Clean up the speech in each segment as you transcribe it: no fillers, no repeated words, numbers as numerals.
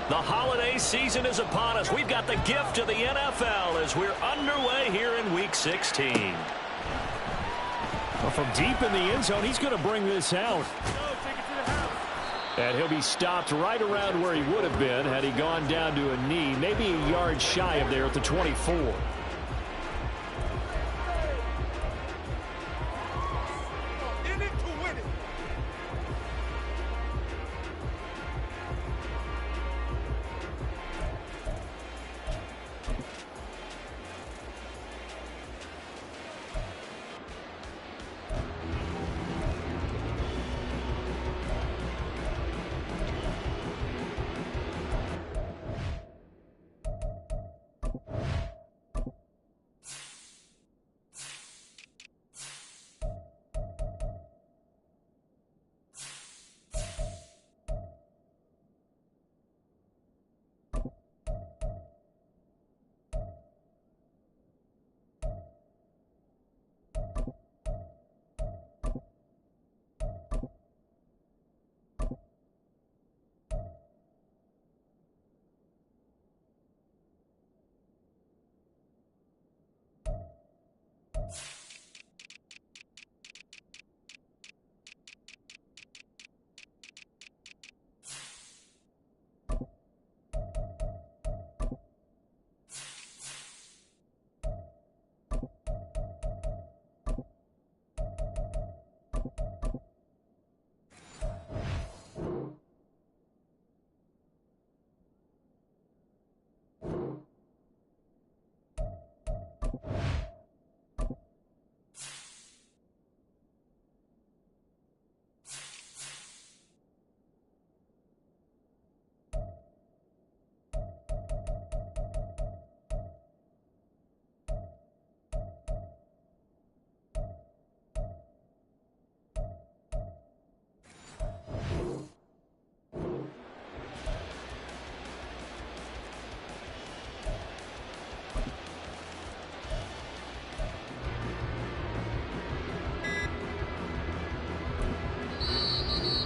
The holiday season is upon us. We've got the gift of the NFL as we're underway here in Week 16. Well, from deep in the end zone, he's going to bring this out. And he'll be stopped right around where he would have been had he gone down to a knee, maybe a yard shy of there at the 24.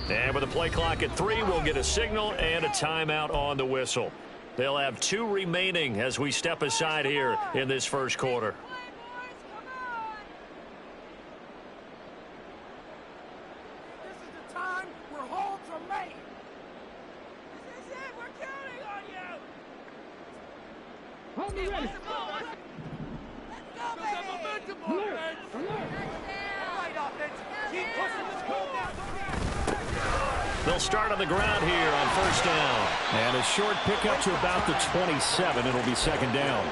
And with the play clock at 3, we'll get a signal and a timeout on the whistle. They'll have 2 remaining as we step aside here in this first quarter. This is the time where holds are made. This is it. We're counting on you. Hold me ready. Let's go, baby. Momentum, offense. Right, offense. Keep pushing this ball down. They'll start on the ground here on first down. And a short pickup to about the 27. It'll be second down.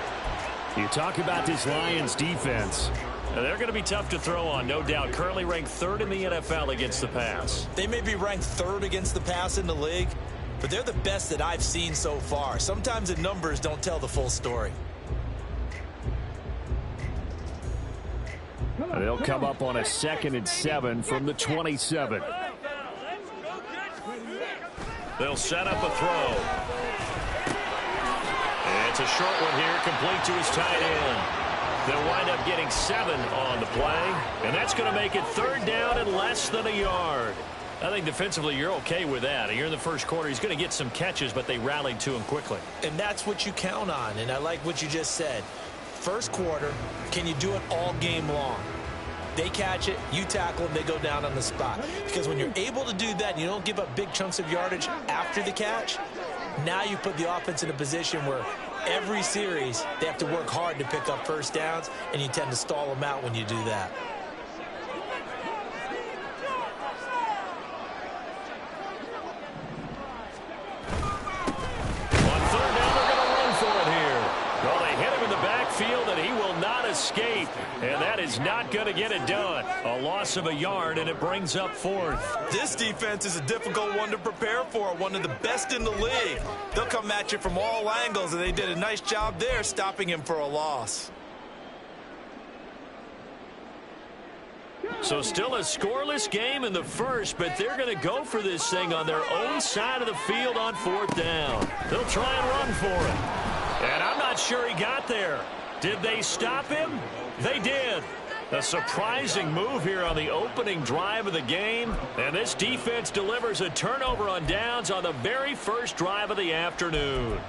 You talk about this Lions defense. Now, they're going to be tough to throw on, no doubt. Currently ranked 3rd in the NFL against the pass. They may be ranked 3rd against the pass in the league, but they're the best that I've seen so far. Sometimes the numbers don't tell the full story. They'll come up on a 2nd and 7 from the 27. They'll set up a throw. It's a short one here, complete to his tight end. They'll wind up getting 7 on the play, and that's going to make it 3rd down and less than a yard. I think defensively you're okay with that. You're in the first quarter. He's going to get some catches, but they rallied to him quickly. And that's what you count on, and I like what you just said. First quarter, can you do it all game long? They catch it, you tackle them, they go down on the spot. Because when you're able to do that and you don't give up big chunks of yardage after the catch, now you put the offense in a position where every series they have to work hard to pick up first downs, and you tend to stall them out when you do that. On 3rd down, they're going to run for it here. Well, they hit him in the backfield, and he will not escape. And that is not going to get it done. A loss of a yard, and it brings up 4th. This defense is a difficult one to prepare for, one of the best in the league. They'll come at you from all angles, and they did a nice job there stopping him for a loss. So still a scoreless game in the first, but they're going to go for this thing on their own side of the field on 4th down. They'll try and run for it. And I'm not sure he got there. Did they stop him? They did. A surprising move here on the opening drive of the game. And this defense delivers a turnover on downs on the very first drive of the afternoon.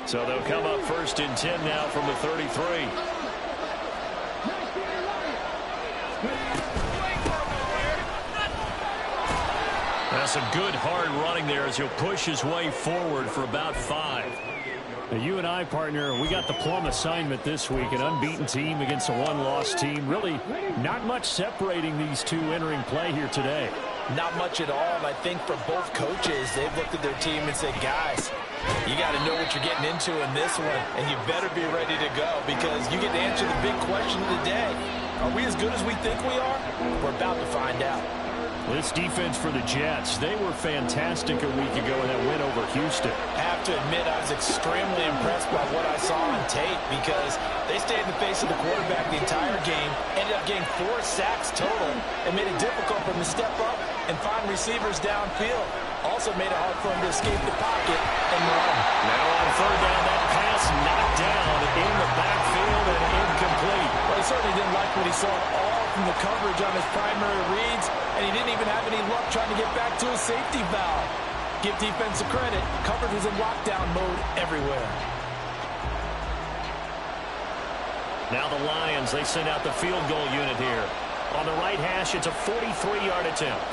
So they'll come up 1st and 10 now from the 33. That's a good hard running there as he'll push his way forward for about 5. Now, you and I, partner, we got the plum assignment this week. An unbeaten team against a one-loss team. Really not much separating these two entering play here today. Not much at all, and I think for both coaches, they've looked at their team and said, guys, you got to know what you're getting into in this one, and you better be ready to go because you get to answer the big question of the day. Are we as good as we think we are? We're about to find out. This defense for the Jets, they were fantastic a week ago in that win over Houston. I have to admit, I was extremely impressed by what I saw on tape because they stayed in the face of the quarterback the entire game, ended up getting 4 sacks total, and made it difficult for them to step up and find receivers downfield. Also made it hard for them to escape the pocket and run. Now on 3rd down, that pass knocked down in the backfield and incomplete. Well, he certainly didn't like what he saw all from the coverage on his primary reads, and he didn't even have any luck trying to get back to his safety valve. Give defense a credit. Coverage was in lockdown mode everywhere. Now the Lions, they send out the field goal unit here. On the right hash, it's a 43-yard attempt.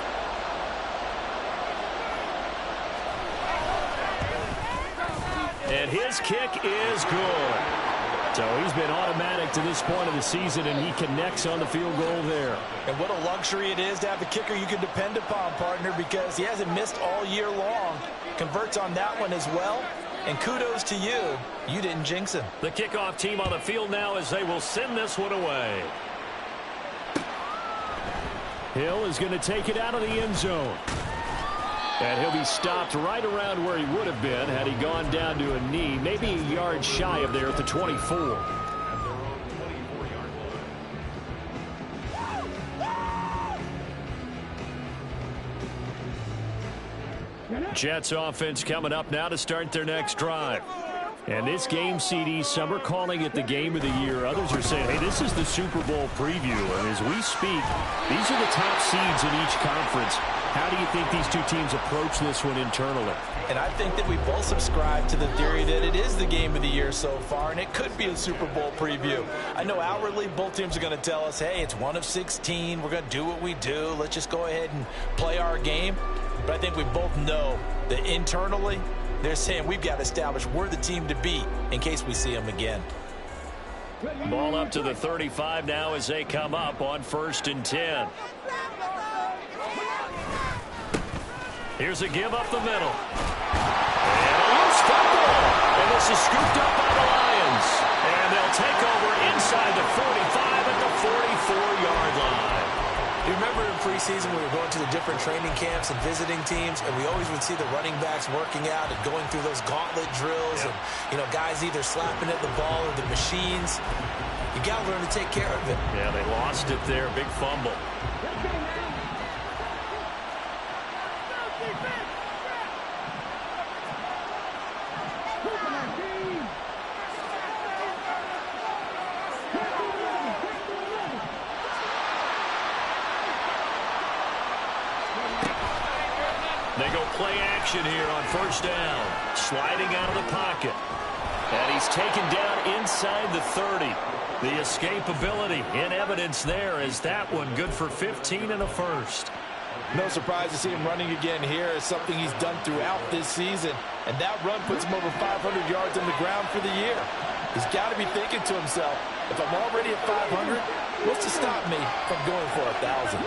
And his kick is good. So he's been automatic to this point of the season, and he connects on the field goal there. And what a luxury it is to have a kicker you can depend upon, partner, because he hasn't missed all year long. Converts on that one as well. And kudos to you. You didn't jinx him. The kickoff team on the field now as they will send this one away. Hill is going to take it out of the end zone. And he'll be stopped right around where he would have been had he gone down to a knee, maybe a yard shy of there at the 24. Jets offense coming up now to start their next drive. And this game, CD, some are calling it the game of the year. Others are saying, hey, this is the Super Bowl preview. And as we speak, these are the top seeds in each conference. How do you think these two teams approach this one internally? And I think that we both subscribe to the theory that it is the game of the year so far, and it could be a Super Bowl preview. I know outwardly both teams are going to tell us, hey, it's 1 of 16. We're going to do what we do. Let's just go ahead and play our game. But I think we both know that internally, they're saying we've got to establish we're the team to beat in case we see them again. Ball up to the 35 now as they come up on 1st and 10. Here's a give up the middle. And a loose football. And this is scooped up by the Lions. And they'll take over inside the 45 at the 44-yard line. You remember in preseason we were going to the different training camps and visiting teams, and we always would see the running backs working out and going through those gauntlet drills, and guys either slapping at the ball or the machines. You got to learn to take care of it. Yeah, they lost it there. Big fumble. They go play action here on 1st down. Sliding out of the pocket. And he's taken down inside the 30. The escapability in evidence there as that one good for 15 and a first. No surprise to see him running again here. It's something he's done throughout this season. And that run puts him over 500 yards on the ground for the year. He's got to be thinking to himself, if I'm already at 500, what's to stop me from going for 1,000?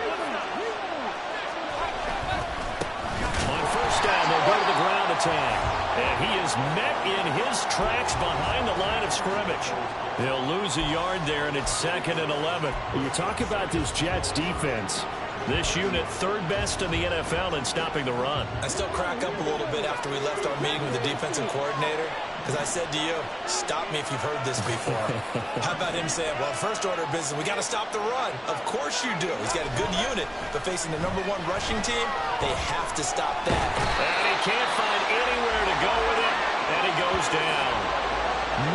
On 1st down, they'll go to the ground attack. And he is met in his tracks behind the line of scrimmage. He'll lose a yard there, and it's 2nd and 11. You talk about this Jets defense. This unit 3rd best in the NFL in stopping the run. I still crack up a little bit after we left our meeting with the defensive coordinator, because I said to you, stop me if you've heard this before. How about him saying, well, first order of business, we got to stop the run. Of course you do. He's got a good unit, but facing the #1 rushing team, they have to stop that. And he can't find anywhere to go with it. And he goes down.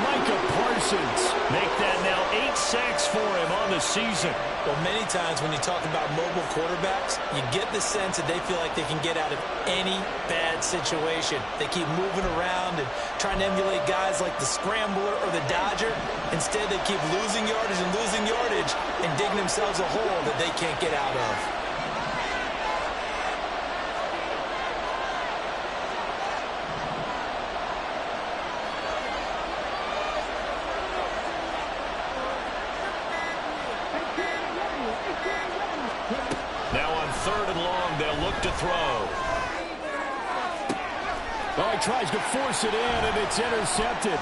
Micah Parsons. Make that now 8 sacks for him on the season. Well, many times when you talk about mobile quarterbacks, you get the sense that they feel like they can get out of any bad situation. They keep moving around and trying to emulate guys like the Scrambler or the Dodger. Instead, they keep losing yardage and digging themselves a hole that they can't get out of. Now on 3rd and long, they'll look to throw. Oh, he tries to force it in, and it's intercepted.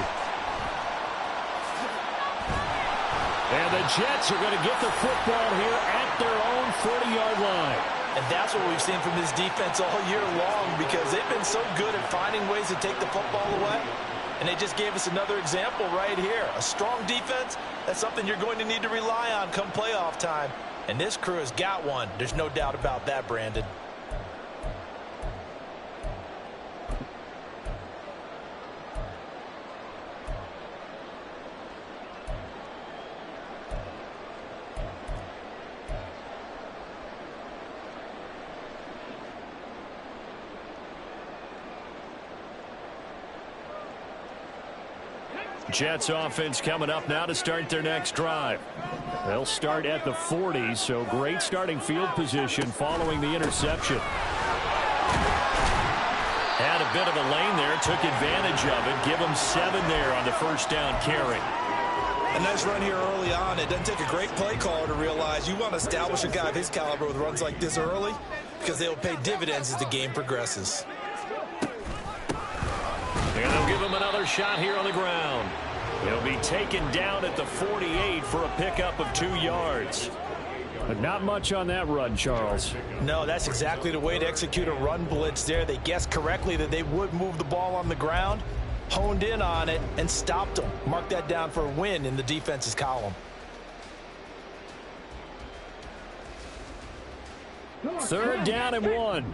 And the Jets are going to get the football here at their own 40-yard line. And that's what we've seen from this defense all year long, because they've been so good at finding ways to take the football away. And they just gave us another example right here. A strong defense, that's something you're going to need to rely on come playoff time. And this crew has got one. There's no doubt about that, Brandon. Jets offense coming up now to start their next drive. They'll start at the 40, so great starting field position following the interception. Had a bit of a lane there, took advantage of it. Give them 7 there on the first down carry. A nice run here early on. It doesn't take a great play caller to realize you want to establish a guy of his caliber with runs like this early, because they'll pay dividends as the game progresses. And they'll give him another shot here on the ground. He'll be taken down at the 48 for a pickup of 2 yards. But not much on that run, Charles. No, that's exactly the way to execute a run blitz there. They guessed correctly that they would move the ball on the ground, honed in on it, and stopped them. Mark that down for a win in the defense's column. 3rd down and 1.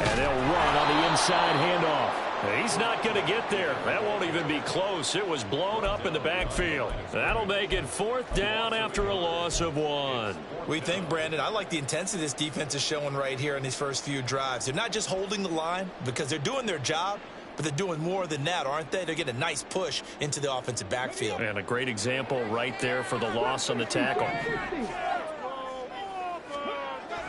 And they'll run on the inside handoff. He's not going to get there. That won't even be close. It was blown up in the backfield. That'll make it 4th down after a loss of 1. We think, Brandon, I like the intensity this defense is showing right here in these first few drives. They're not just holding the line because they're doing their job, but they're doing more than that, aren't they? They're getting a nice push into the offensive backfield. And a great example right there for the loss on the tackle.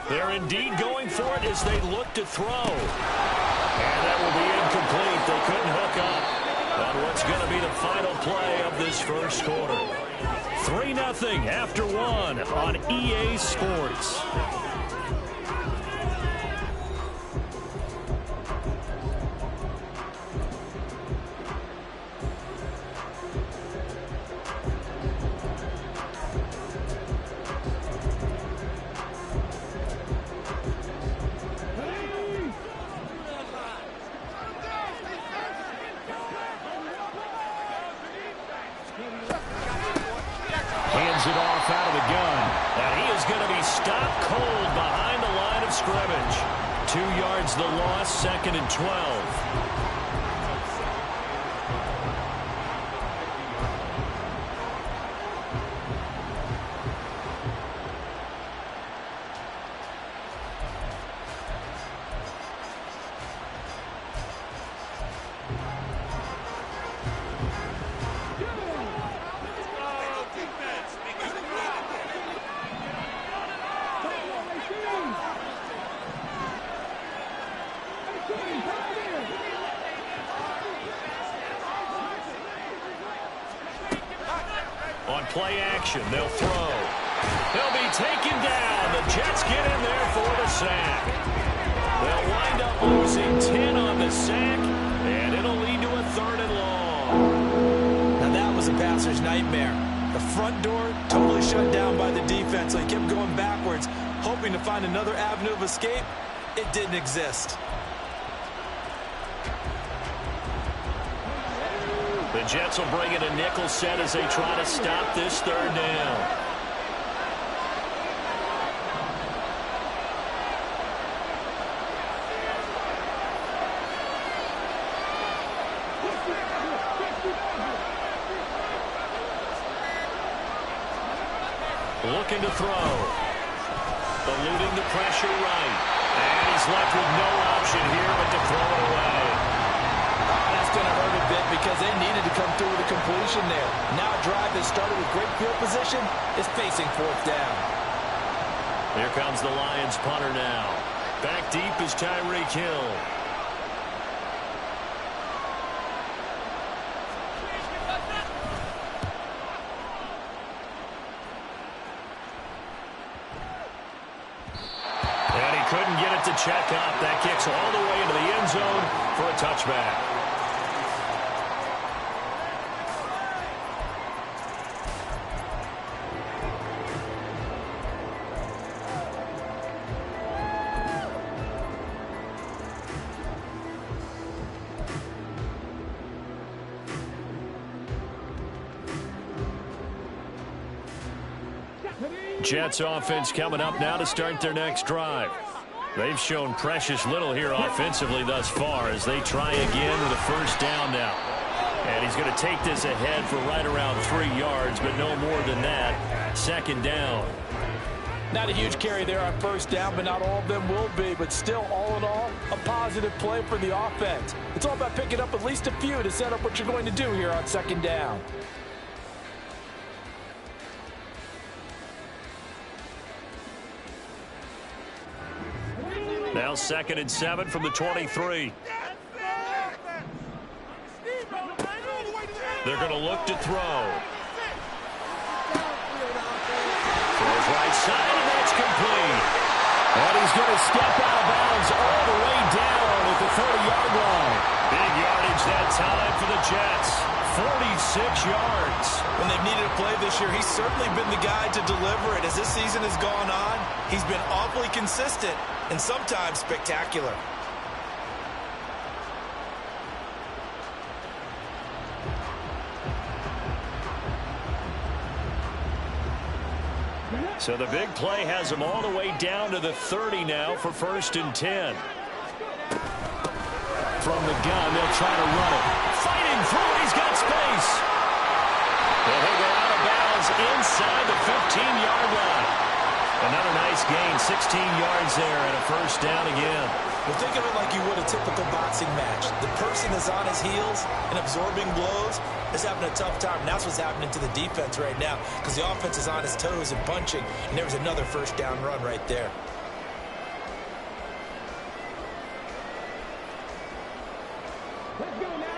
They're indeed going for it as they look to throw. And that will be incomplete. They couldn't hook up on what's going to be the final play of this first quarter. 3-0 after 1 on EA Sports. Hands it off out of the gun. And he is going to be stopped cold behind the line of scrimmage. 2 yards the loss, 2nd and 12. On play action, they'll throw. They'll be taken down. The Jets get in there for the sack. They'll wind up losing 10 on the sack, and it'll lead to a 3rd and long. Now that was a passer's nightmare. The front door totally shut down by the defense, so he kept going backwards, hoping to find another avenue of escape. It didn't exist. The Jets will bring in a nickel set as they try to stop this 3rd down. Looking to throw. Eluding the pressure right. And he's left with no option here but to throw it away. That's going to hurt a bit because they needed to come through with a completion there. Now a drive that started with great field position is facing fourth down. Here comes the Lions punter now. Back deep is Tyreek Hill. And he couldn't get it to check up. That kicks all the way into the end zone for a touchback. Jets offense coming up now to start their next drive. They've shown precious little here offensively thus far as they try again with a first down now. And he's going to take this ahead for right around 3 yards, but no more than that. Second down. Not a huge carry there on first down, but not all of them will be. But still, all in all, a positive play for the offense. It's all about picking up at least a few to set up what you're going to do here on second down. Now 2nd and 7 from the 23. They're going to look to throw. Throws right side, and that's complete. And he's going to step out of bounds all the way down at the 30-yard line. Big yardage that time for the Jets. 46 yards. When they've needed a play this year, he's certainly been the guy to deliver it. As this season has gone on, he's been awfully consistent and sometimes spectacular. So the big play has him all the way down to the 30 now for 1st and 10. From the gun, they'll try to run it. Fighting through, he's got space. And he'll go out of bounds inside the 15-yard line. Another nice gain, 16 yards there and a first down again. Well, think of it like you would a typical boxing match. The person that's on his heels and absorbing blows is having a tough time. And that's what's happening to the defense right now because the offense is on his toes and punching, and there was another first down run right there.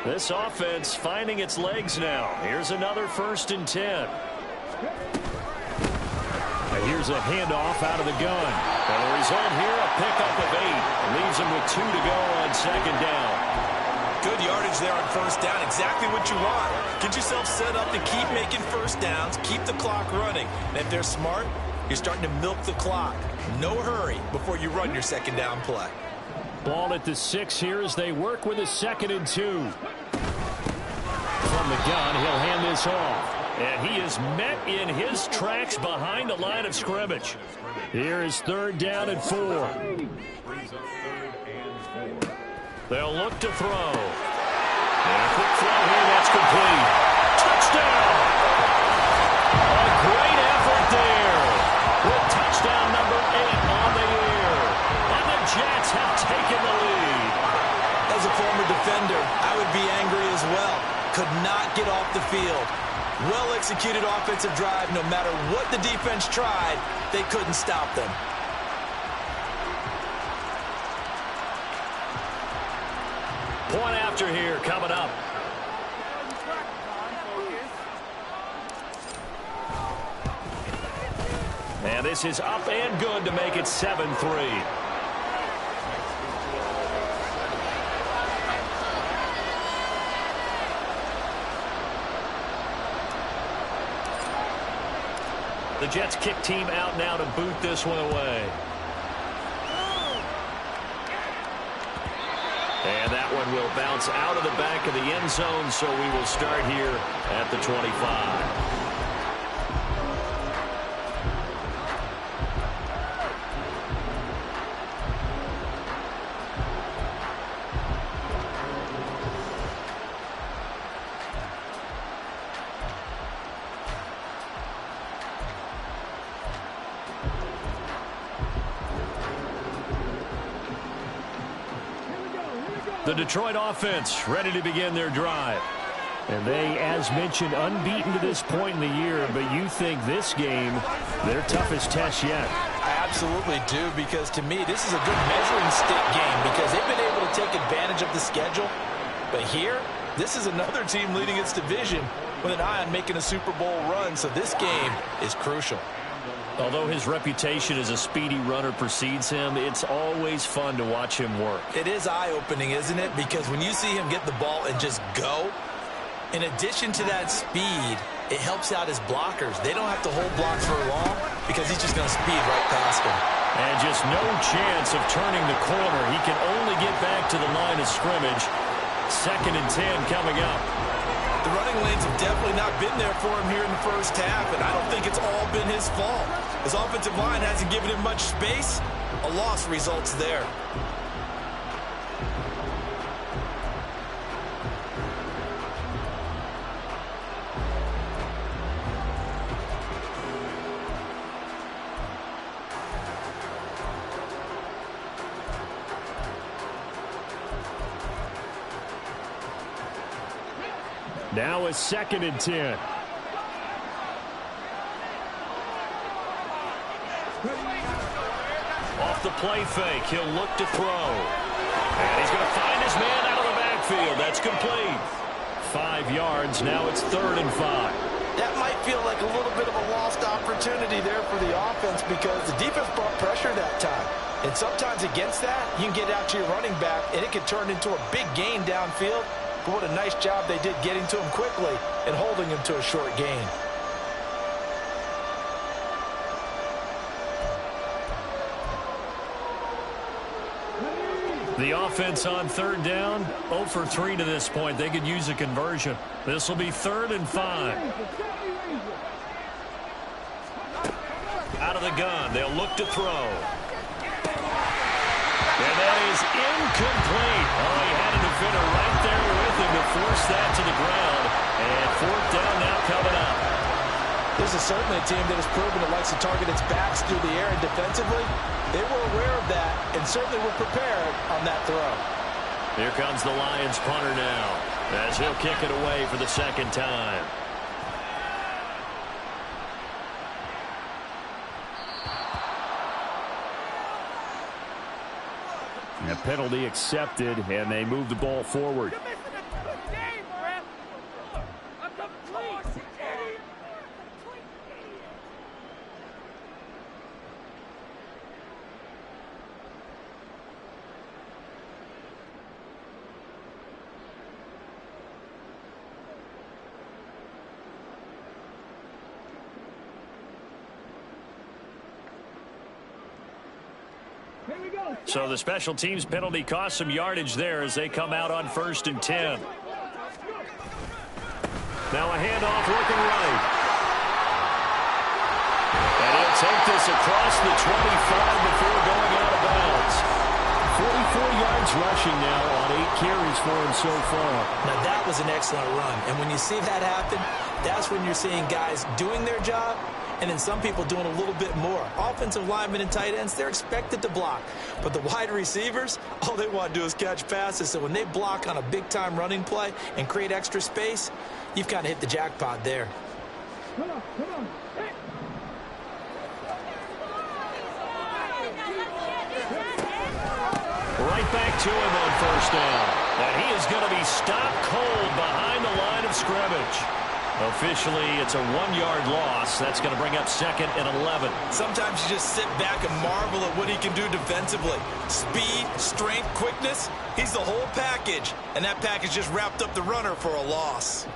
This offense finding its legs now. Here's another 1st and 10. Here's a handoff out of the gun. And the result here, a pickup of 8. Leaves him with 2 to go on 2nd down. Good yardage there on first down. Exactly what you want. Get yourself set up to keep making first downs, keep the clock running. And if they're smart, you're starting to milk the clock. No hurry before you run your 2nd down play. Ball at the 6 here as they work with a 2nd and 2. From the gun, he'll hand this off. And he is met in his tracks behind the line of scrimmage. Here is 3rd down and 4. They'll look to throw. And a quick throw here, that's complete. Touchdown! A great effort there. With touchdown number 8 on the year. And the Jets have taken the lead. As a former defender, I would be angry as well. Could not get off the field. Well-executed offensive drive. No matter what the defense tried, they couldn't stop them. Point after here coming up. And this is up and good to make it 7-3. The Jets kick team out now to boot this one away. And that one will bounce out of the back of the end zone, so we will start here at the 25. The Detroit offense ready to begin their drive. And they, as mentioned, unbeaten to this point in the year, but you think this game, their toughest test yet. I absolutely do, because to me, this is a good measuring stick game because they've been able to take advantage of the schedule. But here, this is another team leading its division with an eye on making a Super Bowl run, so this game is crucial. Although his reputation as a speedy runner precedes him, it's always fun to watch him work. It is eye-opening, isn't it? Because when you see him get the ball and just go, in addition to that speed, it helps out his blockers. They don't have to hold blocks for long because he's just going to speed right past them. And just no chance of turning the corner. He can only get back to the line of scrimmage. 2nd and 10 coming up. The running lanes have definitely not been there for him here in the first half, and I don't think it's all been his fault. His offensive line hasn't given him much space. A loss results there. Now it's 2nd and 10. Off the play fake, he'll look to throw. And he's going to find his man out of the backfield. That's complete. 5 yards, now it's 3rd and 5. That might feel like a little bit of a lost opportunity there for the offense because the defense brought pressure that time. And sometimes against that, you can get out to your running back, and it can turn into a big gain downfield. But what a nice job they did getting to him quickly and holding him to a short gain. The offense on 3rd down, 0 for 3 to this point. They could use a conversion. This will be 3rd and 5. Out of the gun, they'll look to throw. And that is incomplete. Oh, he had a defender right there with him to force that to the ground. And 4th down now coming up. This is certainly a team that has proven it likes to target its backs through the air and defensively. They were aware of that and certainly were prepared on that throw. Here comes the Lions punter now as he'll kick it away for the 2nd time. A penalty accepted, and they move the ball forward. So the special teams penalty cost some yardage there as they come out on 1st and 10. Now a handoff working right. And he'll take this across the 25 before going out of bounds. 44 yards rushing now on 8 carries for him so far. Now that was an excellent run. And when you see that happen, that's when you're seeing guys doing their job and then some people doing a little bit more. Offensive linemen and tight ends, they're expected to block. But the wide receivers, all they want to do is catch passes. So when they block on a big-time running play and create extra space, you've kind of hit the jackpot there. Come on. Right back to him on 1st down. And he is going to be stopped cold behind the line of scrimmage. Officially, it's a 1-yard loss. That's going to bring up 2nd and 11. Sometimes you just sit back and marvel at what he can do defensively. Speed, strength, quickness, he's the whole package. And that package just wrapped up the runner for a loss.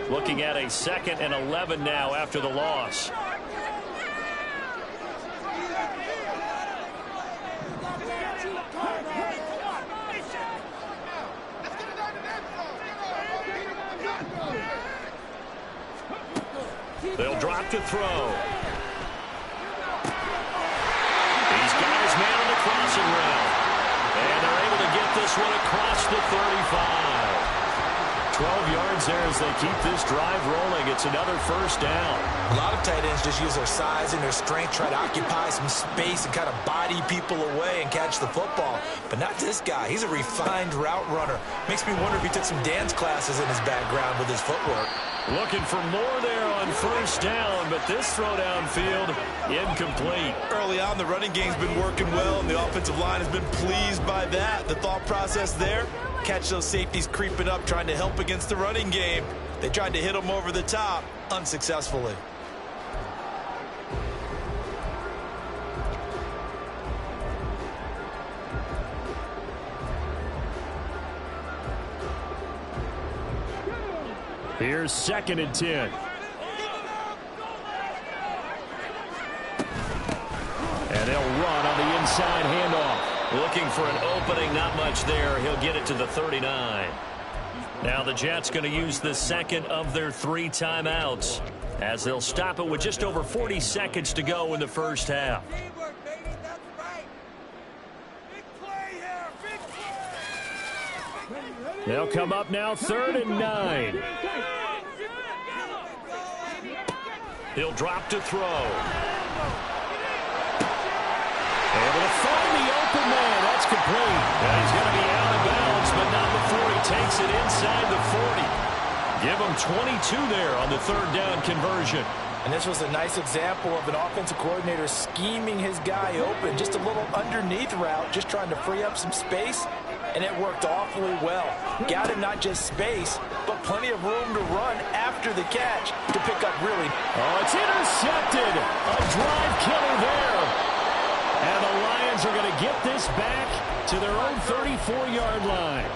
Looking at a 2nd and 11 now after the loss. They'll drop to throw. He's got his man on the crossing route. And they're able to get this one across the 35. 12 yards there as they keep this drive rolling. It's another first down. A lot of tight ends just use their size and their strength, try to occupy some space and kind of body people away and catch the football. But not this guy. He's a refined route runner. Makes me wonder if he took some dance classes in his background with his footwork. Looking for more there on first down, but this throw downfield incomplete. Early on, the running game's been working well, and the offensive line has been pleased by that. The thought process there, catch those safeties creeping up, trying to help against the running game. They tried to hit them over the top, unsuccessfully. Here's 2nd and 10. And they'll run on the inside handoff. Looking for an opening, not much there. He'll get it to the 39. Now the Jets going to use the second of their 3 timeouts as they'll stop it with just over 40 seconds to go in the first half. Teamwork, baby. That's right. Big play here. Big play. They'll come up now 3rd and 9. He'll drop to throw. Able to find the open man. That's complete. And he's going to be out of bounds, but not before he takes it inside the 40. Give him 22 there on the 3rd down conversion. And this was a nice example of an offensive coordinator scheming his guy open. Just a little underneath route, just trying to free up some space. And it worked awfully well. Got him not just space, but plenty of room to run after the catch to pick up really. Oh, it's intercepted. A drive killer there. And the Lions are going to get this back to their own 34-yard line.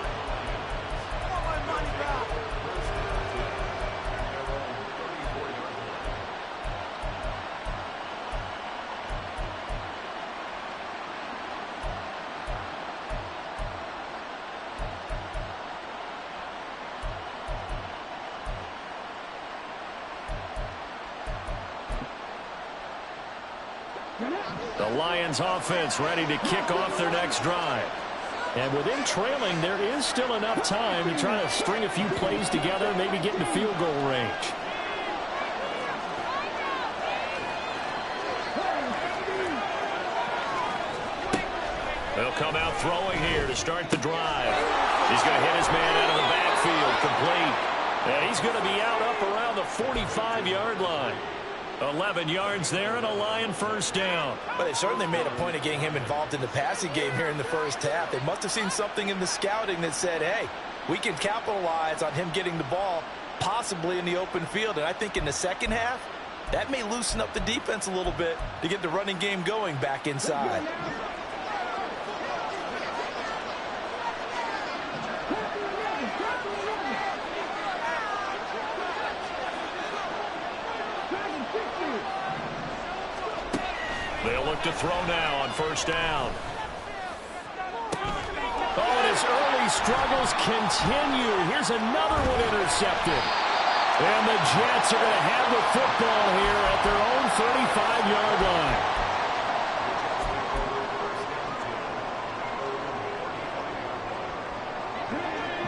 The Lions offense ready to kick off their next drive. And with them trailing, there is still enough time to try to string a few plays together, maybe get into field goal range. They'll come out throwing here to start the drive. He's going to hit his man out of the backfield, complete. And he's going to be out up around the 45-yard line. 11 yards there and a Lion first down. But they certainly made a point of getting him involved in the passing game here in the first half. They must have seen something in the scouting that said, hey, we can capitalize on him getting the ball possibly in the open field. And I think in the second half, that may loosen up the defense a little bit to get the running game going back inside. They'll look to throw now on first down. Oh, and his early struggles continue. Here's another one intercepted. And the Jets are going to have the football here at their own 35-yard line.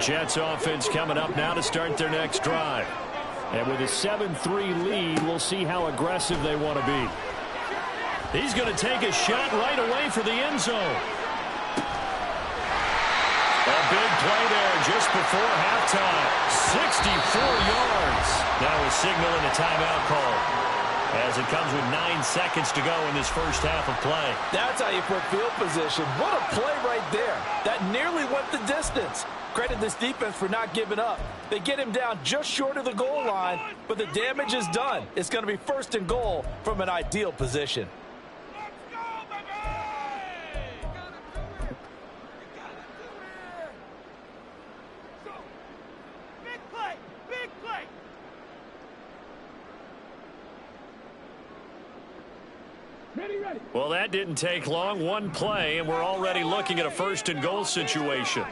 Jets offense coming up now to start their next drive. And with a 7-3 lead, we'll see how aggressive they want to be. He's going to take a shot right away for the end zone. A big play there just before halftime. 64 yards. Now a signal and a timeout call as it comes with 9 seconds to go in this first half of play. That's how you put field position. What a play right there. That nearly went the distance. Credit this defense for not giving up. They get him down just short of the goal line, but the damage is done. It's going to be 1st and goal from an ideal position. Well, that didn't take long. One play, and we're already looking at a 1st and goal situation.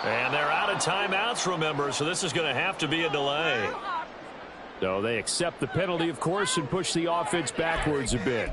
And they're out of timeouts, remember, so this is going to have to be a delay. So they accept the penalty, of course, and push the offense backwards a bit.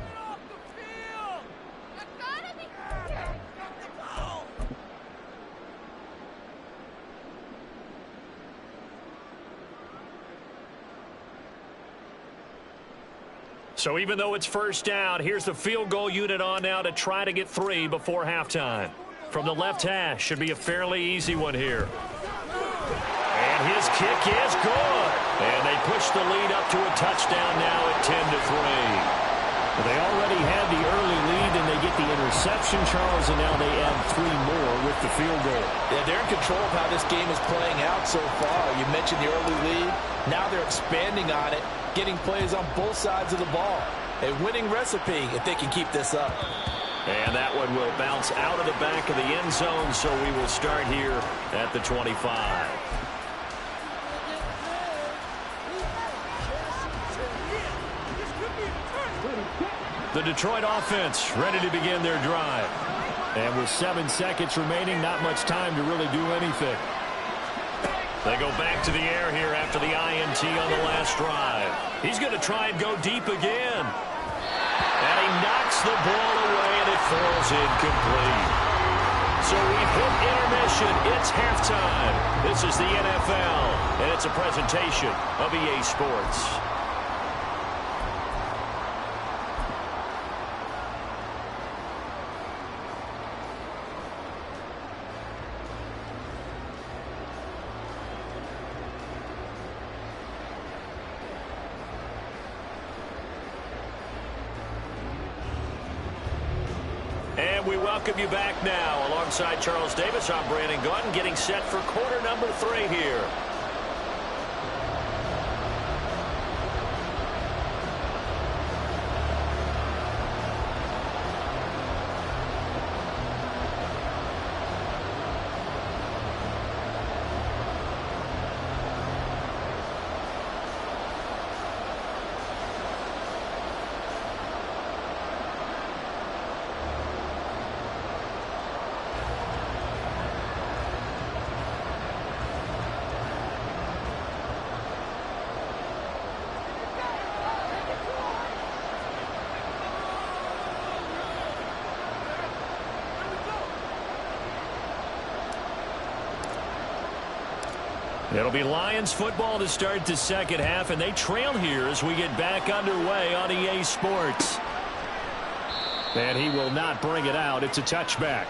So even though it's first down, here's the field goal unit on now to try to get 3 before halftime. From the left hash, should be a fairly easy one here. And his kick is good. And they push the lead up to a touchdown now at 10-3. They already had the early lead, and they get the interception, Charles, and now they add 3 more with the field goal. Yeah, they're in control of how this game is playing out so far. You mentioned the early lead. Now they're expanding on it, getting plays on both sides of the ball. A winning recipe if they can keep this up. And that one will bounce out of the back of the end zone, so we will start here at the 25. The Detroit offense ready to begin their drive. And with 7 seconds remaining, not much time to really do anything. They go back to the air here after the INT on the last drive. He's going to try and go deep again. And he knocks the ball away, and it falls incomplete. So we've hit intermission. It's halftime. This is the NFL, and it's a presentation of EA Sports. We welcome you back now. Alongside Charles Davis, I'm Brandon Gaudin, getting set for quarter number 3 here. It'll be Lions football to start the second half, and they trail here as we get back underway on EA Sports. And he will not bring it out. It's a touchback.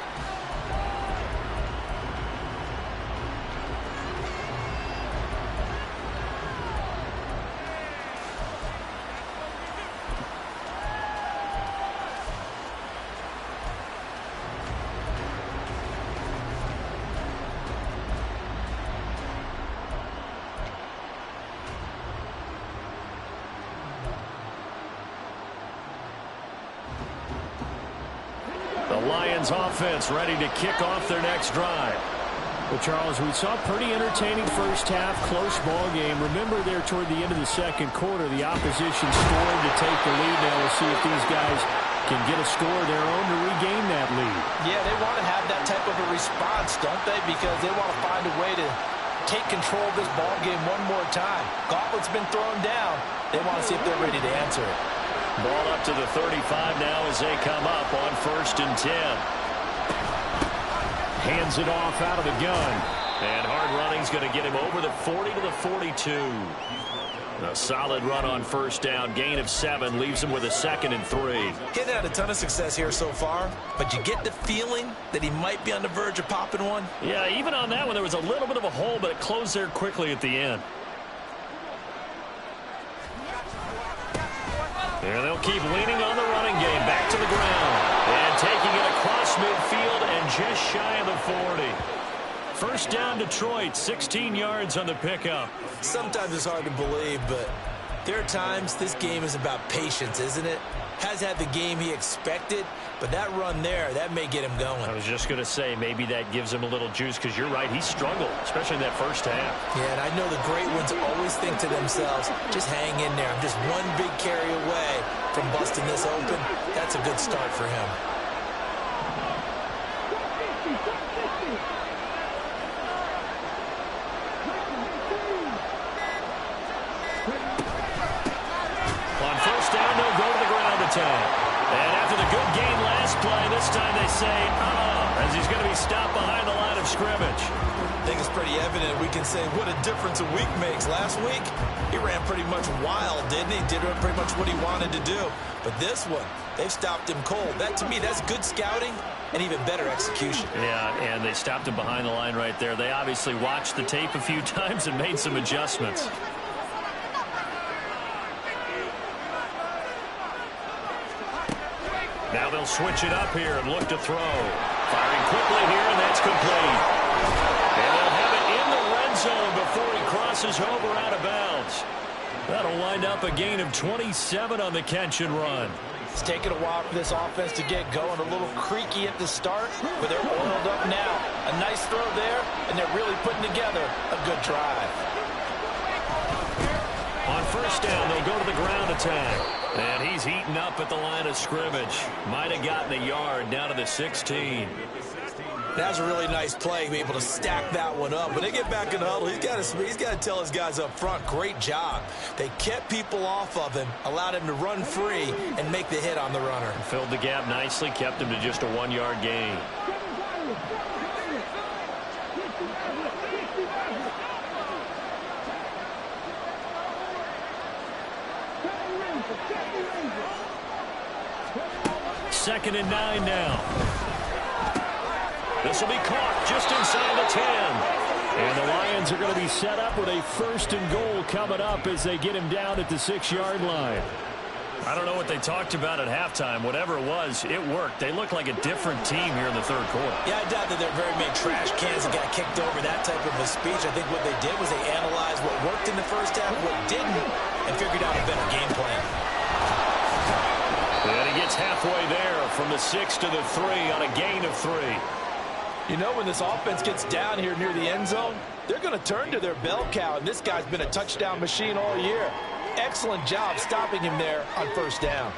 Lions offense ready to kick off their next drive. Well, Charles, we saw a pretty entertaining first half, close ball game. Remember there toward the end of the second quarter, the opposition scored to take the lead. Now we'll see if these guys can get a score of their own to regain that lead. Yeah, they want to have that type of a response, don't they? Because they want to find a way to take control of this ball game one more time. Gauntlet's been thrown down. They want to see if they're ready to answer it. Ball up to the 35 now as they come up on 1st and 10. Hands it off out of the gun. And hard running's going to get him over the 40 to the 42. A solid run on first down. Gain of 7 leaves him with a 2nd and 3. He's had a ton of success here so far, but you get the feeling that he might be on the verge of popping one. Yeah, even on that one, there was a little bit of a hole, but it closed there quickly at the end. And they'll keep leaning on the running game. Back to the ground. And taking it across midfield and just shy of the 40. First down, Detroit. 16 yards on the pickup. Sometimes it's hard to believe, but there are times this game is about patience, isn't it? Has had the game he expected, but that run there, that may get him going. I was just going to say, maybe that gives him a little juice, because you're right, he struggled, especially in that first half. Yeah, and I know the great ones always think to themselves, just hang in there. I'm just one big carry away from busting this open. That's a good start for him. time they say, as he's going to be stopped behind the line of scrimmage. I think it's pretty evident. We can say what a difference a week makes. Last week, he ran pretty much wild, didn't he? Did pretty much what he wanted to do. But this one, they've stopped him cold. That, to me, that's good scouting and even better execution. Yeah, and they stopped him behind the line right there. They obviously watched the tape a few times and made some adjustments. Now they'll switch it up here and look to throw. Firing quickly here, and that's complete. And they'll have it in the red zone before he crosses over out of bounds. That'll wind up a gain of 27 on the catch and run. It's taken a while for this offense to get going. A little creaky at the start, but they're oiled up now. A nice throw there, and they're really putting together a good drive. On first down, they'll go to the ground attack. And he's heating up at the line of scrimmage. Might have gotten a yard down to the 16. That's a really nice play, be able to stack that one up. When they get back in the huddle, he's got to tell his guys up front, great job. They kept people off of him, allowed him to run free and make the hit on the runner. Filled the gap nicely, kept him to just a 1-yard gain. Second and 9 now. This will be caught just inside the 10. And the Lions are going to be set up with a first and goal coming up as they get him down at the 6-yard line. I don't know what they talked about at halftime. Whatever it was, it worked. They look like a different team here in the third quarter. Yeah, I doubt that there are very many trash cans that got kicked over, that type of a speech. I think what they did was they analyzed what worked in the first half, what didn't, and figured out a better game plan. And he gets halfway there from the 6 to the 3 on a gain of 3. You know, when this offense gets down here near the end zone, they're going to turn to their bell cow, and this guy's been a touchdown machine all year. Excellent job stopping him there on first down.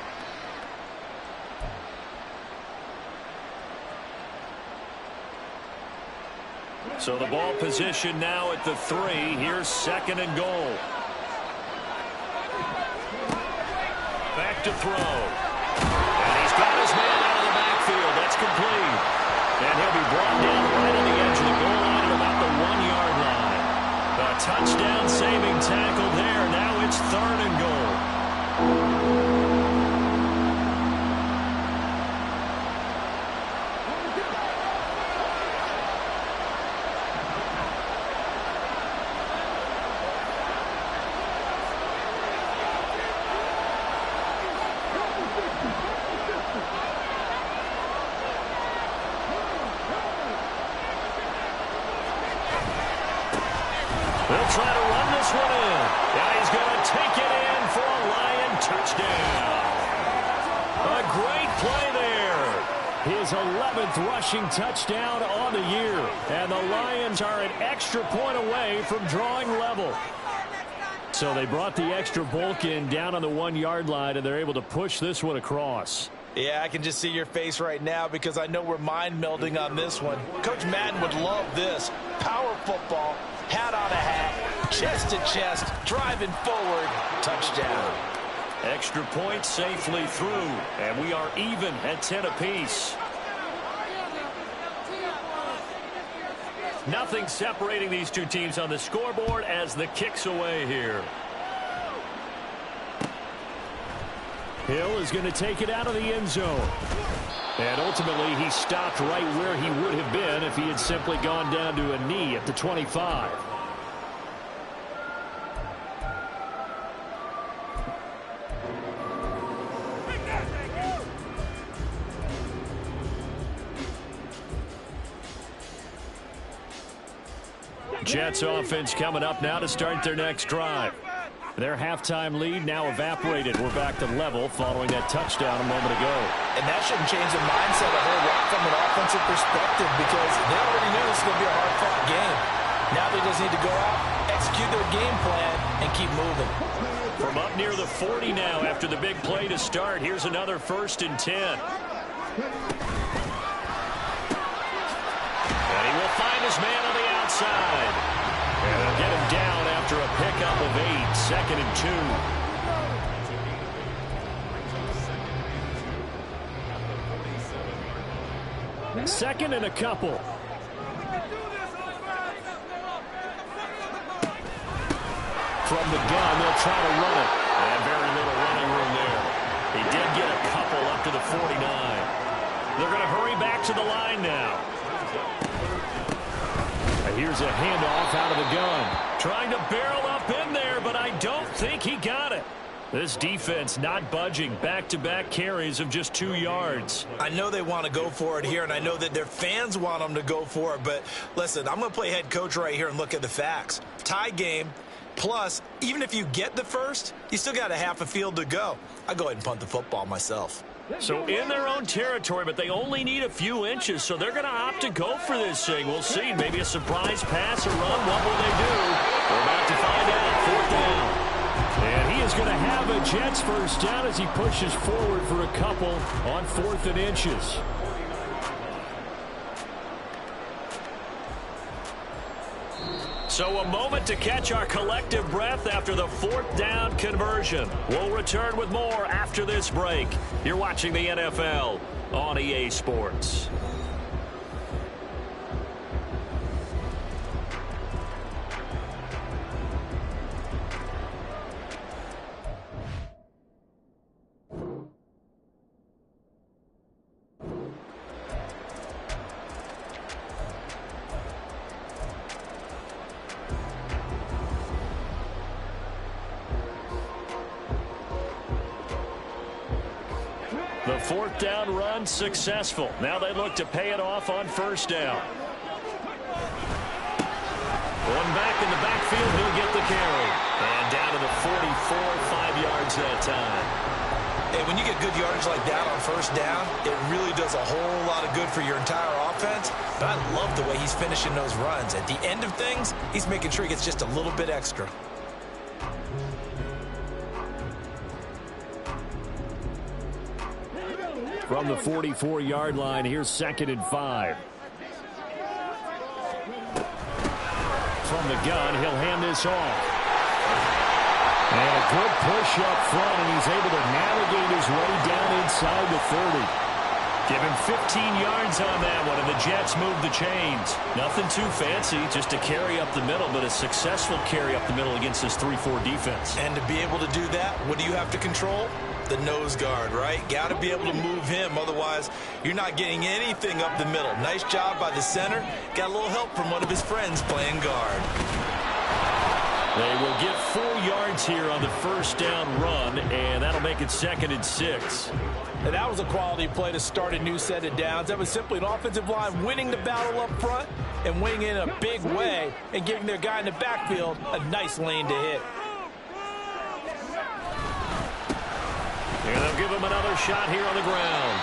So the ball position now at the 3. Here's second and goal. Back to throw. And he's got his man out of the backfield. That's complete. And he'll be brought down right on the edge of the goal line at about the 1-yard line. A touchdown-saving tackle there. Now it's third and goal. They'll try to run this one in. And he's going to take it in for a Lion touchdown. A great play there. His 11th rushing touchdown on the year. And the Lions are an extra point away from drawing level. So they brought the extra bulk in down on the 1-yard line, and they're able to push this one across. Yeah, I can just see your face right now because I know we're mind melding on this one. Coach Madden would love this. Power football, hat on a hat, chest to chest, driving forward, touchdown. Extra point safely through, and we are even at 10 apiece. Nothing separating these two teams on the scoreboard as the kick's away here. Hill is going to take it out of the end zone. And ultimately, he stopped right where he would have been if he had simply gone down to a knee at the 25. Jets offense coming up now to start their next drive. Their halftime lead now evaporated. We're back to level following that touchdown a moment ago. And that shouldn't change the mindset a whole lot from an offensive perspective because they already knew this was going to be a hard-fought game. Now they just need to go out, execute their game plan, and keep moving. From up near the 40 now after the big play to start, here's another 1st and 10. And he will find his man on the outside. And they'll get him down after a pickup of 8, 2nd and 2. 2nd and a couple. From the gun, they'll try to run it. And very little running room there. He did get a couple up to the 49. They're going to hurry back to the line now. And here's a handoff out of the gun. Trying to barrel up in there, but I don't think he got it. This defense not budging. Back-to-back carries of just 2 yards. I know they want to go for it here, and I know that their fans want them to go for it. But listen, I'm going to play head coach right here and look at the facts. Tie game. Plus, even if you get the first, you still got a half a field to go. I go ahead and punt the football myself. So in their own territory, but they only need a few inches, so they're going to opt to go for this thing. We'll see. Maybe a surprise pass or run. What will they do? We're about to find out. 4th down. And he is going to have a Jets first down as he pushes forward for a couple on 4th and inches. So a moment to catch our collective breath after the 4th down conversion. We'll return with more after this break. You're watching the NFL on EA Sports. The 4th down run successful. Now they look to pay it off on 1st down. Going back in the backfield, he'll get the carry. And down to the 44, 5 yards that time. Hey, when you get good yardage like that on 1st down, it really does a whole lot of good for your entire offense. But I love the way he's finishing those runs. At the end of things, he's making sure he gets just a little bit extra. From the 44-yard line, here's 2nd and 5. From the gun, he'll hand this off. And a good push up front, and he's able to navigate his way down inside the 30. Give him 15 yards on that one, and the Jets move the chains. Nothing too fancy, just a carry up the middle, but a successful carry up the middle against this 3-4 defense. And to be able to do that, what do you have to control? The nose guard, right? Got to be able to move him. Otherwise, you're not getting anything up the middle. Nice job by the center. Got a little help from one of his friends playing guard. They will get 4 yards here on the 1st down run, and that'll make it 2nd and 6. And that was a quality play to start a new set of downs. That was simply an offensive line winning the battle up front and winning in a big way and giving their guy in the backfield a nice lane to hit. And they'll give him another shot here on the ground.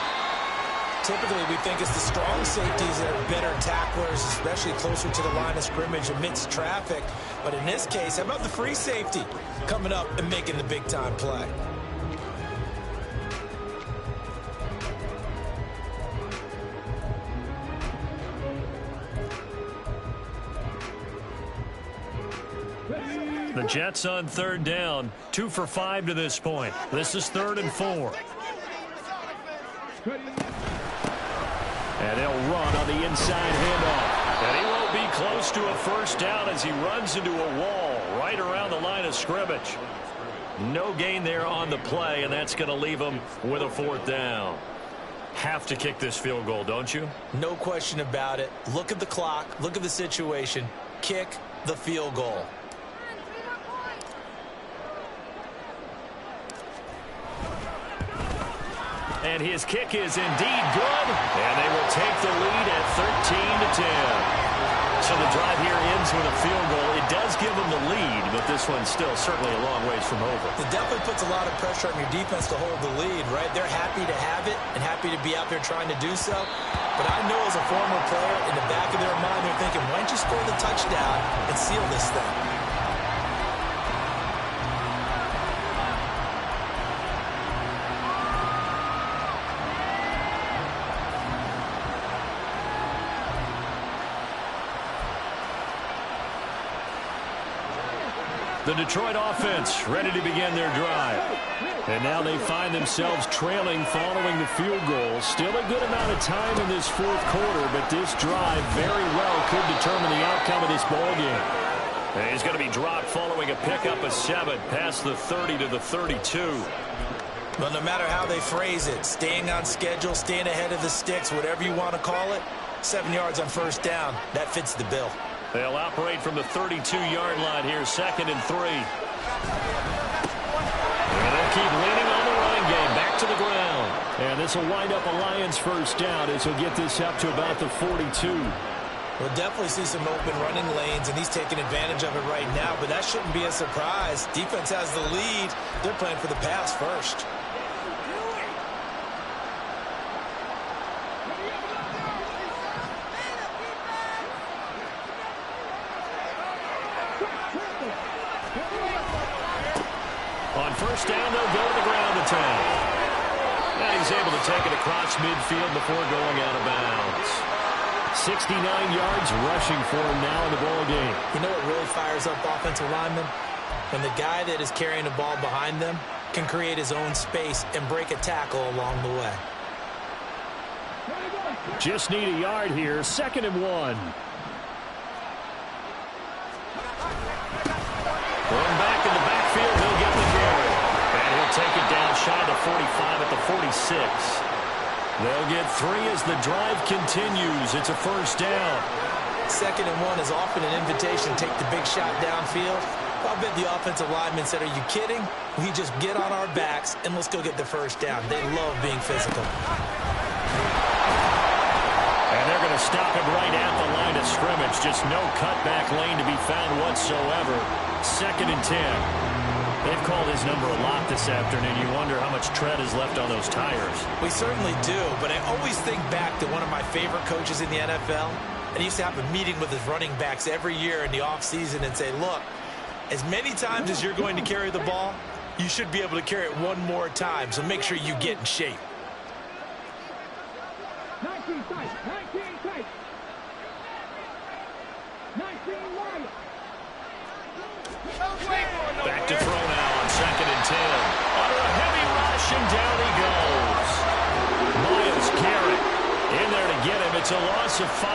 Typically, we think it's the strong safeties that are better tacklers, especially closer to the line of scrimmage amidst traffic. But in this case, how about the free safety coming up and making the big-time play? The Jets on 3rd down, 2 for 5 to this point. This is 3rd and 4. And they'll run on the inside handoff. And he won't be close to a 1st down as he runs into a wall right around the line of scrimmage. No gain there on the play, and that's going to leave him with a 4th down. Have to kick this field goal, don't you? No question about it. Look at the clock. Look at the situation. Kick the field goal. And his kick is indeed good. And they will take the lead at 13-10. So the drive here ends with a field goal. It does give them the lead, but this one's still certainly a long ways from over. It definitely puts a lot of pressure on your defense to hold the lead, right? They're happy to have it and happy to be out there trying to do so. But I know as a former player, in the back of their mind, they're thinking, why don't you score the touchdown and seal this thing? The Detroit offense ready to begin their drive. And now they find themselves trailing following the field goal. Still a good amount of time in this fourth quarter, but this drive very well could determine the outcome of this ball game. And he's going to be dropped following a pickup of 7 past the 30 to the 32. Well, no matter how they phrase it, staying on schedule, staying ahead of the sticks, whatever you want to call it, 7 yards on first down, that fits the bill. They'll operate from the 32-yard line here, 2nd and 3. And they'll keep leaning on the running game, back to the ground. And this will wind up a Lions first down as he'll get this up to about the 42. We'll definitely see some open running lanes, and he's taking advantage of it right now, but that shouldn't be a surprise. Defense has the lead. They're playing for the pass first. On first down, they'll go to the ground attack. Now he's able to take it across midfield before going out of bounds. 69 yards rushing for him now in the ball game. You know what really fires up offensive linemen? When the guy that is carrying the ball behind them can create his own space and break a tackle along the way. Just need a yard here, 2nd and 1. Going back in the backfield, he'll get the carry. And he'll take it down shy of the 45 at the 46. They'll get 3 as the drive continues. It's a first down. 2nd and 1 is often an invitation to take the big shot downfield. I bet the offensive lineman said, are you kidding? We just get on our backs and let's go get the first down. They love being physical. And they're going to stop him right at the line of scrimmage. Just no cutback lane to be found whatsoever. 2nd and 10. They've called his number a lot this afternoon. You wonder how much tread is left on those tires. We certainly do, but I always think back to one of my favorite coaches in the NFL. And he used to have a meeting with his running backs every year in the offseason and say, look, as many times as you're going to carry the ball, you should be able to carry it one more time, so make sure you get in shape. 19 tight, 19 tight. 19 wide. Back to throw now on 2nd and 10. Under a heavy rush, and down he goes. Myles Garrett in there to get him. It's a loss of 5.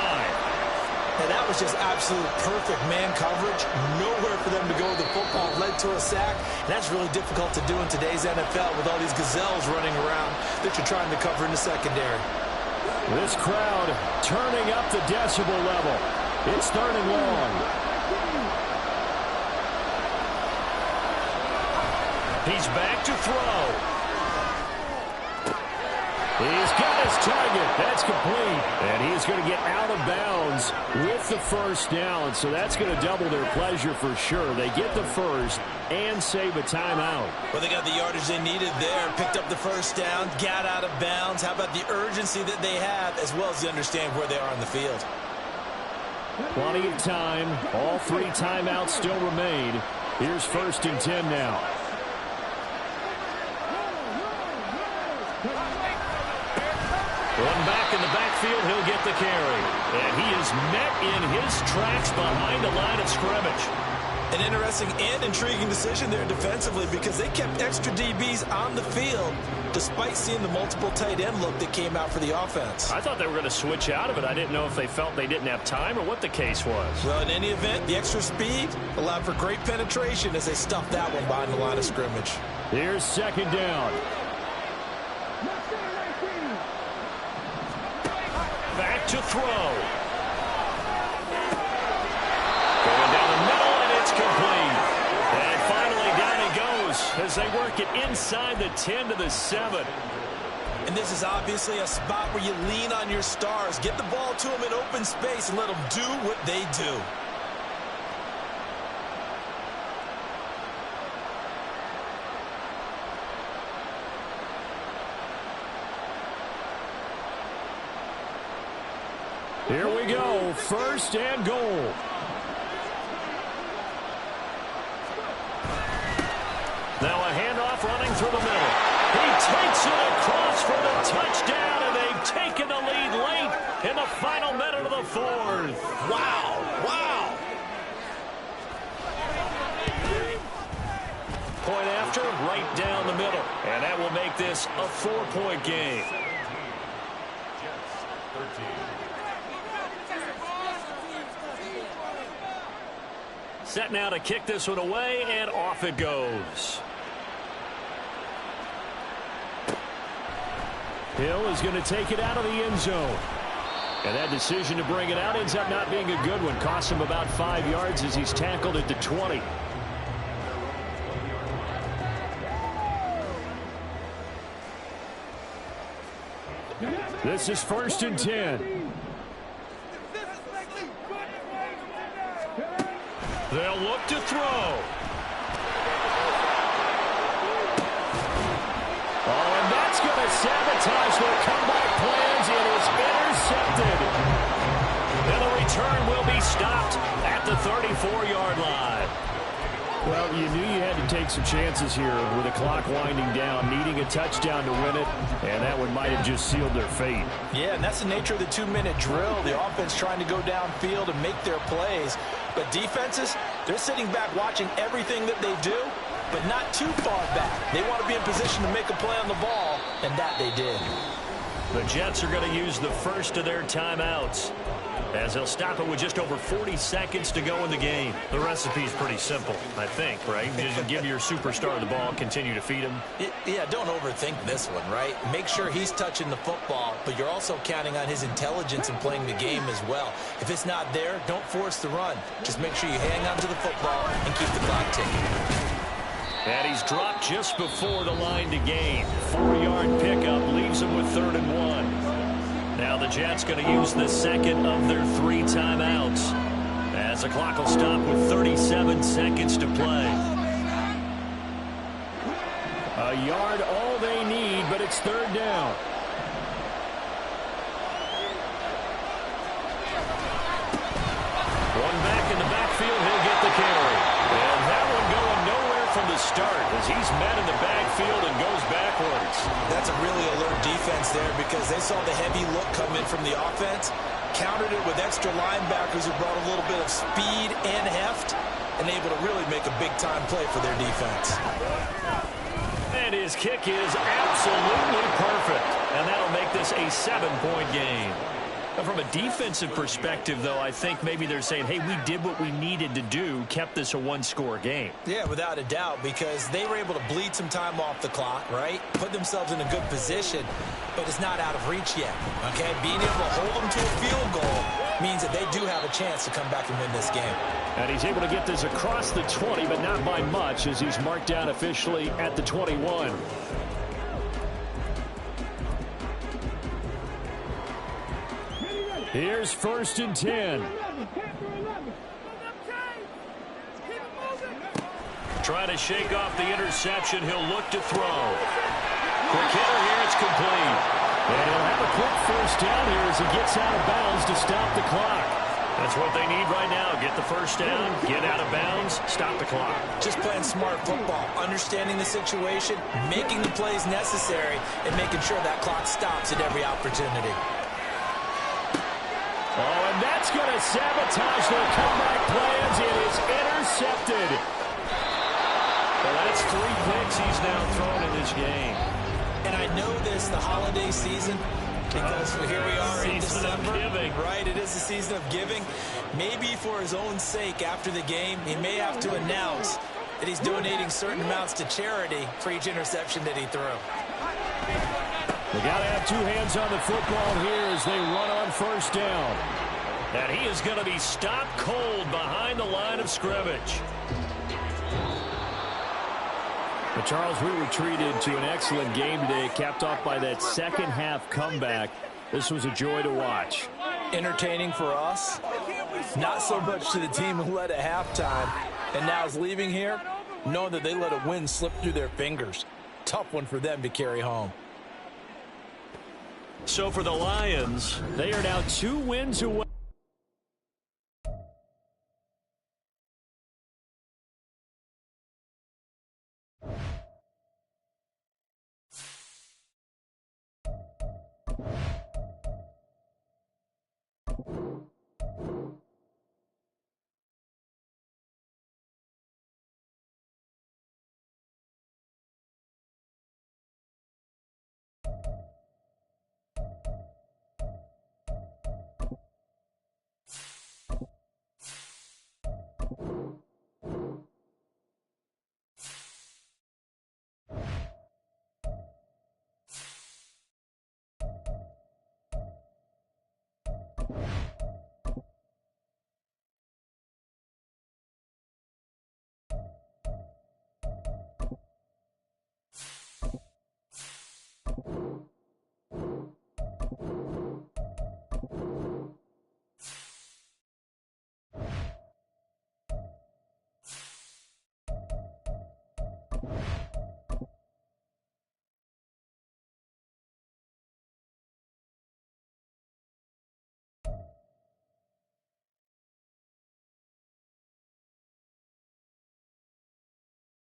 And that was just absolute perfect man coverage. Nowhere for them to go with the football. Led to a sack. And that's really difficult to do in today's NFL with all these gazelles running around that you're trying to cover in the secondary. This crowd turning up the decibel level. It's 3rd and long. He's back to throw. He's got his target. That's complete. And he's going to get out of bounds with the first down. So that's going to double their pleasure for sure. They get the first and save a timeout. Well, they got the yardage they needed there. Picked up the first down. Got out of bounds. How about the urgency that they have as well as they understand where they are on the field? Plenty of time. All 3 timeouts still remain. Here's 1st and 10 now. One back in the backfield, he'll get the carry. And he is met in his tracks behind the line of scrimmage. An interesting and intriguing decision there defensively because they kept extra DBs on the field despite seeing the multiple tight end look that came out for the offense. I thought they were going to switch out of it. I didn't know if they felt they didn't have time or what the case was. Well, in any event, the extra speed allowed for great penetration as they stuffed that one behind the line of scrimmage. Here's 2nd down. Back to throw. Going down the middle, and it's complete. And finally down he goes as they work it inside the 10 to the 7. And this is obviously a spot where you lean on your stars. Get the ball to them in open space and let them do what they do. Here we go, 1st and goal. Now a handoff running through the middle. He takes it across for the touchdown, and they've taken the lead late in the final minute of the 4th. Wow, wow. Point after, right down the middle. And that will make this a 4-point game. Set now to kick this one away, and off it goes. Hill is going to take it out of the end zone. And that decision to bring it out ends up not being a good one. Costs him about 5 yards as he's tackled at the 20. This is 1st and 10. They'll look to throw. Oh, and that's going to sabotage their comeback plans. It is intercepted. And the return will be stopped at the 34-yard line. Well, you knew you had to take some chances here with the clock winding down, needing a touchdown to win it, and that one might have just sealed their fate. Yeah, and that's the nature of the 2-minute drill. The offense trying to go downfield and make their plays. But defenses, they're sitting back watching everything that they do, but not too far back. They want to be in position to make a play on the ball, and that they did. The Jets are going to use the first of their timeouts, as they'll stop it with just over 40 seconds to go in the game. The recipe's pretty simple, I think, right? You just give your superstar the ball, continue to feed him. Yeah, don't overthink this one, right? Make sure he's touching the football, but you're also counting on his intelligence in playing the game as well. If it's not there, don't force the run. Just make sure you hang on to the football and keep the clock ticking. And he's dropped just before the line to gain. 4-yard pickup leaves him with 3rd and 1. Now the Jets going to use the second of their 3 timeouts, as the clock will stop with 37 seconds to play. A yard all they need, but it's 3rd down. One back in the backfield, he'll get the carry. And that one going nowhere from the start as he's met in the backfield and goes backwards. That's a really alert defense there because they saw the heavy look come in from the offense, countered it with extra linebackers who brought a little bit of speed and heft, and able to really make a big-time play for their defense. And his kick is absolutely perfect. And that'll make this a 7-point game. From a defensive perspective, though, I think maybe they're saying, hey, we did what we needed to do, kept this a 1-score game. Yeah, without a doubt, because they were able to bleed some time off the clock, right? Put themselves in a good position, but it's not out of reach yet, okay? Being able to hold them to a field goal means that they do have a chance to come back and win this game. And he's able to get this across the 20, but not by much, as he's marked down officially at the 21. Here's 1st and 10. Trying to shake off the interception. He'll look to throw. Quick hitter here. It's complete. And he'll have a quick 1st down here as he gets out of bounds to stop the clock. That's what they need right now. Get the 1st down, get out of bounds, stop the clock. Just playing smart football, understanding the situation, making the plays necessary, and making sure that clock stops at every opportunity. Oh, and that's going to sabotage their comeback plans. It is intercepted. Well, that's 3 picks he's now thrown in this game. And I know this, the holiday season, because here we are in December. Right, it is the season of giving. Maybe for his own sake after the game, he may have to announce that he's donating certain amounts to charity for each interception that he threw. They got to have 2 hands on the football here as they run on 1st down. And he is going to be stopped cold behind the line of scrimmage. But Charles, we were treated to an excellent game today, capped off by that second-half comeback. This was a joy to watch. Entertaining for us, not so much to the team who led at halftime, and now is leaving here, knowing that they let a win slip through their fingers. Tough one for them to carry home. So for the Lions, they are now 2 wins away.